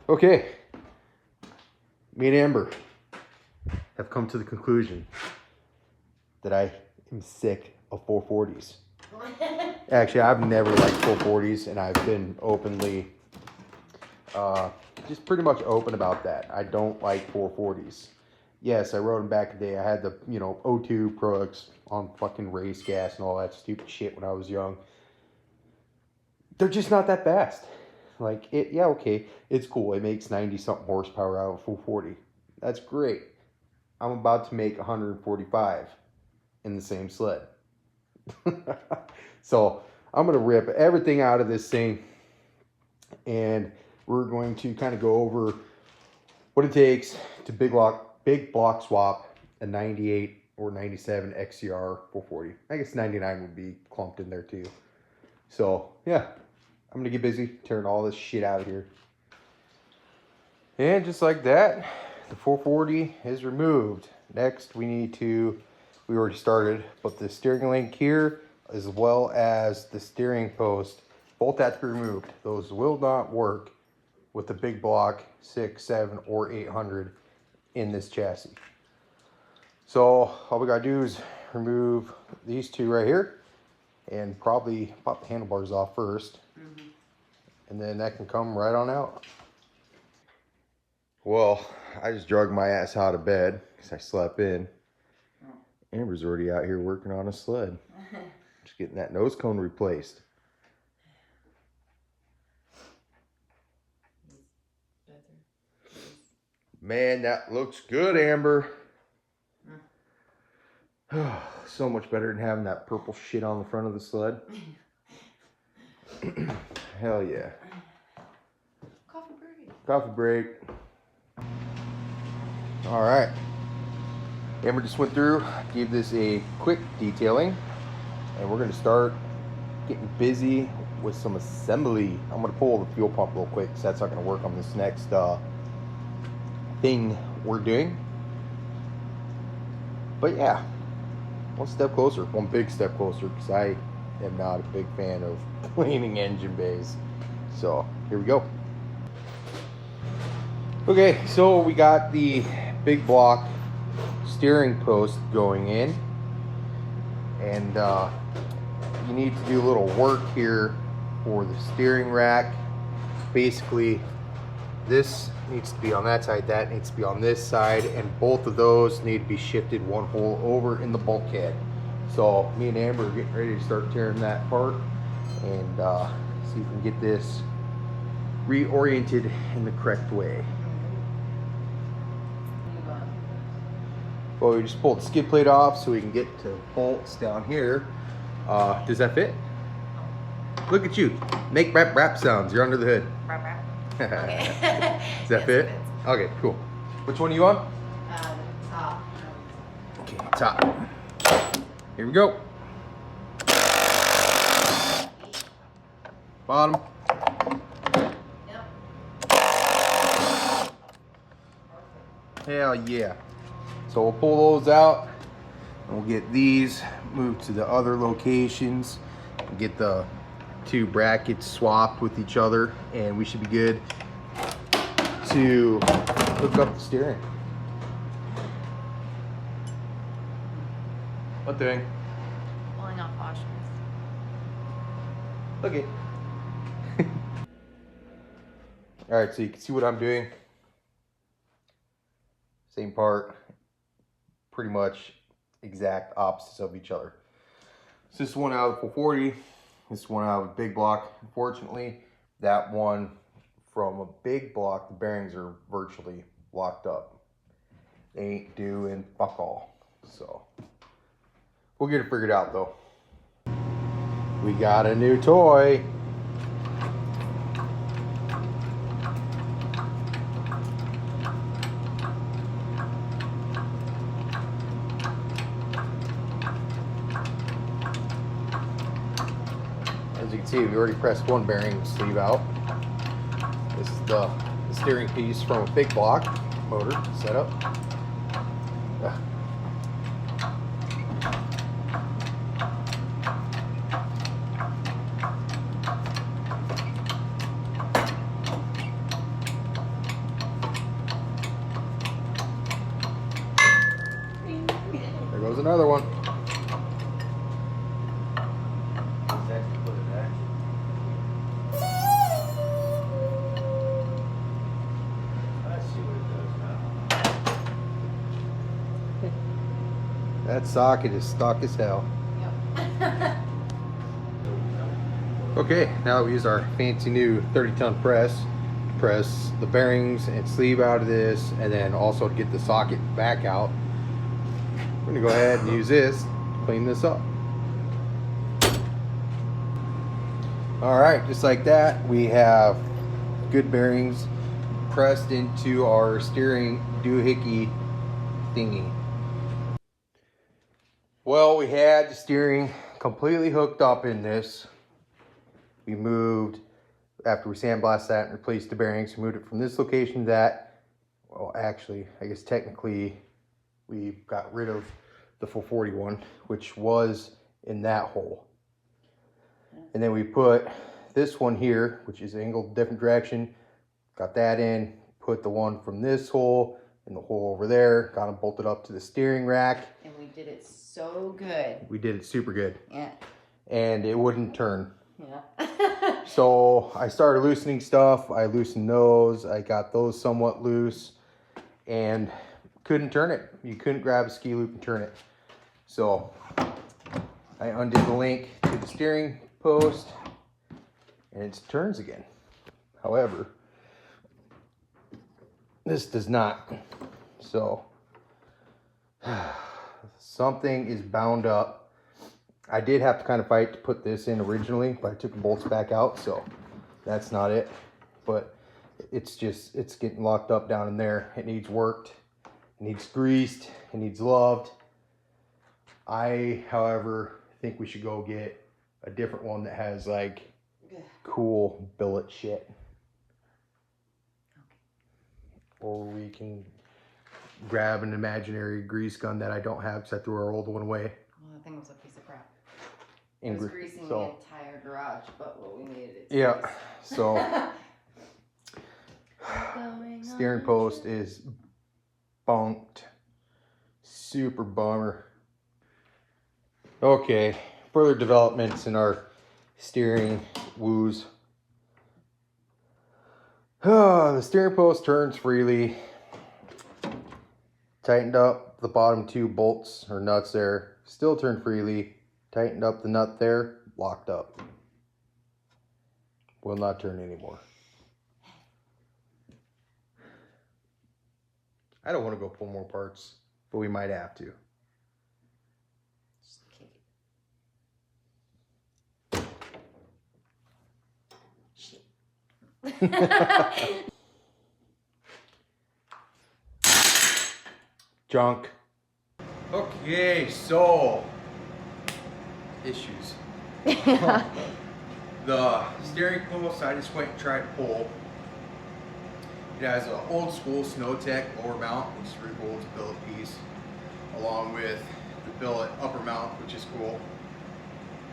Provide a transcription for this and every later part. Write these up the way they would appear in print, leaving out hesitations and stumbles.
Okay, me and Amber have come to the conclusion that I am sick of 440s. Actually, I've never liked 440s, and I've been openly, just pretty much open about that. I don't like 440s. Yes, I rode them back in the day. I had the, O2 Pro X on fucking race gas and all that stupid shit when I was young. They're just not that fast. Like, yeah, okay, it's cool. It makes 90-something horsepower out of a 440. That's great. I'm about to make 145 in the same sled. So, I'm going to rip everything out of this thing, and we're going to kind of go over what it takes to big block swap a 98 or 97 XCR 440. I guess 99 would be clumped in there too. So, yeah. I'm going to get busy tearing all this shit out of here. And just like that, the 440 is removed. Next, we already started, but the steering link here, as well as the steering post, both have to be removed. Those will not work with the big block 6, 7, or 800 in this chassis. So, all we got to do is remove these two right here, and probably pop the handlebars off first. And then that can come right on out. Well, I just dragged my ass out of bed because I slept in. Amber's already out here working on a sled. Just getting that nose cone replaced. Man, that looks good, Amber. So much better than having that purple shit on the front of the sled. Hell yeah. Coffee break. All right. Amber just went through, gave this a quick detailing, and we're going to start getting busy with some assembly. I'm going to pull the fuel pump real quick because that's not going to work on this next thing we're doing. But yeah, one step closer, one big step closer, because I am not a big fan of cleaning engine bays. So here we go. Okay, so we got the big block steering post going in, and you need to do a little work here for the steering rack. Basically, this needs to be on that side, that needs to be on this side, and both of those need to be shifted one hole over in the bulkhead. So me and Amber are getting ready to start tearing that apart and see if we can get this reoriented in the correct way. Well, we just pulled the skid plate off so we can get to bolts down here. Does that fit? Look at you. Make rap sounds. You're under the hood. Rap. Okay. Does that fit? Okay, cool. Which one are you on? Top. Okay, top. Here we go. Bottom. Yep. Hell yeah. So we'll pull those out and we'll get these moved to the other locations and get the two brackets swapped with each other, and we should be good to hook up the steering. What thing? Pulling off washers. Okay. Alright, so you can see what I'm doing. Same part. Pretty much exact opposites of each other. So this one out of 440, this one out of a big block. Unfortunately, that one from a big block, the bearings are virtually locked up. They ain't doing fuck all. So we'll get it figured out though. We got a new toy. As you can see, we already pressed one bearing sleeve out. This is the steering piece from a big block motor setup. another one. That socket is stuck as hell. Yep. Okay, now we use our fancy new 30-ton press. Press the bearings and sleeve out of this, and then also to get the socket back out. We're gonna go ahead and use this to clean this up. All right, just like that, we have good bearings pressed into our steering doohickey thingy. Well, we had the steering completely hooked up in this. We moved, after we sandblasted that and replaced the bearings, we moved it from this location to that. Well, actually, I guess technically we got rid of the 441, which was in that hole. And then we put this one here, which is angled different direction, got that in, put the one from this hole in the hole over there, got them bolted up to the steering rack. And we did it so good. We did it super good. Yeah. And it wouldn't turn. Yeah. So I started loosening stuff. I loosened those. I got those somewhat loose and couldn't turn it. You couldn't grab a ski loop and turn it. So I undid the link to the steering post and it turns again. However, this does not. So something is bound up. I did have to kind of fight to put this in originally, but I took the bolts back out, so that's not it. But it's getting locked up down in there. It needs worked, it needs greased, it needs loved. I, however, think we should go get a different one that has like cool billet shit. Or we can grab an imaginary grease gun that I don't have because I threw our old one away. Well, that thing was a piece of crap. It was greasing the entire garage, but what we needed it to yeah, grease. so steering post is bunked. Super bummer. Okay, further developments in our steering woos. The steering post turns freely. Tightened up the bottom two bolts or nuts there. Still turn freely. Tightened up the nut there. Locked up. Will not turn anymore. I don't want to go pull more parts, but we might have to. Just kick it. Shit. Junk. Okay, so issues. The steering post I just went and tried to pull. It has an old school Snowtech lower mount, which is really cool. It's a billet piece, along with the billet upper mount, which is cool.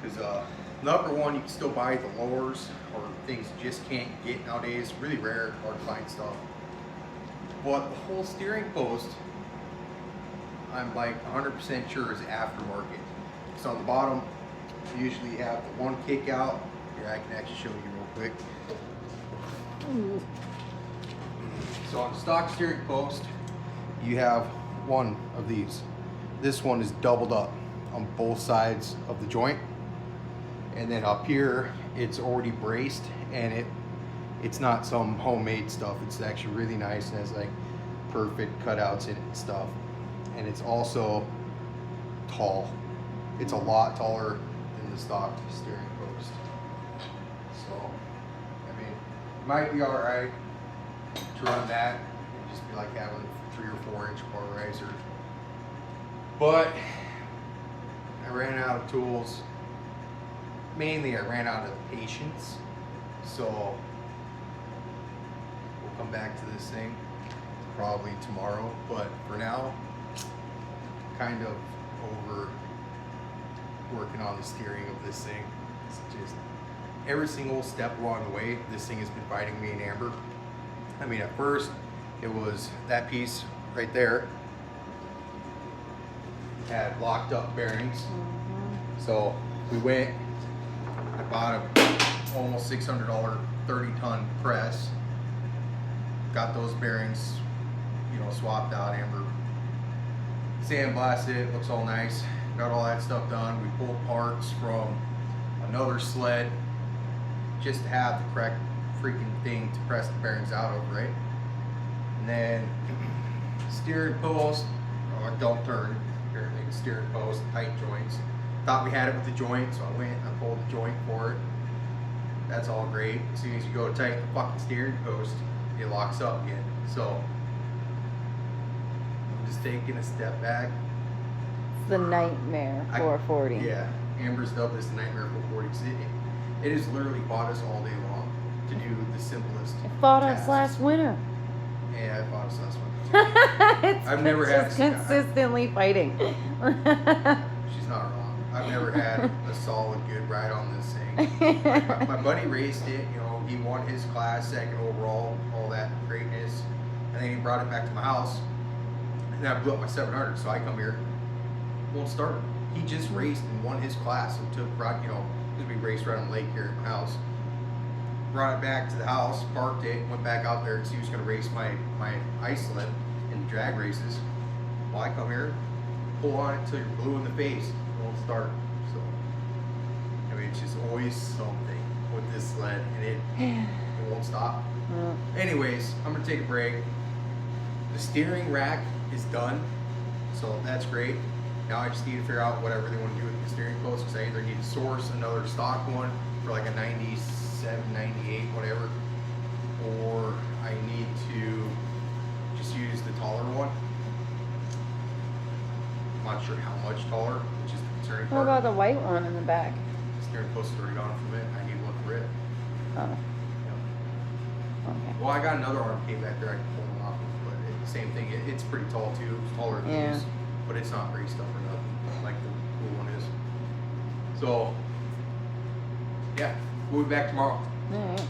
Because the upper one you can still buy, the lowers or things you just can't get nowadays. Really rare, hard to find stuff. But the whole steering post, I'm like 100% sure is aftermarket. So on the bottom, you usually have the one kick out. Here, I can actually show you real quick. So on the stock steering post, you have one of these. This one is doubled up on both sides of the joint. And then up here, it's already braced, and it's not some homemade stuff. It's actually really nice and has like perfect cutouts in it and stuff. And it's also tall. It's a lot taller than the stock steering post. So, I mean, it might be all right to run that and just be like having a 3 or 4 inch bar riser. But I ran out of tools. Mainly I ran out of patience. So we'll come back to this thing probably tomorrow. But for now, kind of over working on the steering of this thing. It's just every single step along the way, this thing has been biting me in amber. I mean, at first it was that piece right there, had locked up bearings. Mm-hmm. So we went, I bought a almost $600 30-ton press, got those bearings, you know, swapped out, Amber sandblasted it, looks all nice, got all that stuff done. We pulled parts from another sled just to have the correct freaking thing to press the bearings out of, right? And then steering post, don't turn, apparently the steering post, tight joints. Thought we had it with the joint, so I went and I pulled the joint for it. That's all great. As soon as you go tight the fucking steering post, it locks up again. So I'm just taking a step back. It's the nightmare 440. Yeah, Amber's dubbed this the nightmare 440 because it has literally fought us all day long to do the simplest. It fought us tasks. last winter. Yeah, I fought us last one. It's I've never had just consistently fighting. She's not wrong. I've never had a solid good ride on this thing. My buddy raced it, you know, he won his class, second overall, all that greatness. And then he brought it back to my house. And I blew up my 700, so I come here, won't start. He just raced and won his class. So took, you know, because we raced right on the lake here at my house. Brought it back to the house, parked it, went back out there because he was going to race my ice sled in drag races. Well, I come here, pull on it till you're blue in the face, it won't start. So, I mean, it's just always something with this sled, and it won't stop. Anyways, I'm going to take a break. The steering rack is done, so that's great. Now I just need to figure out whatever they want to do with the steering post, because I either need to source another stock one for like a 97, 98, whatever, or I need to just use the taller one. I'm not sure how much taller, which is the concerning What part. about the white one in the back? The steering post is already gone from it. I need to look for it. Oh, Yep. okay. Well, I got another arm came back there I can pull them off of, but same thing. It's pretty tall too. It's taller than Yeah. these, but it's not raced up or nothing like the cool one is. So, yeah, we'll be back tomorrow. All right.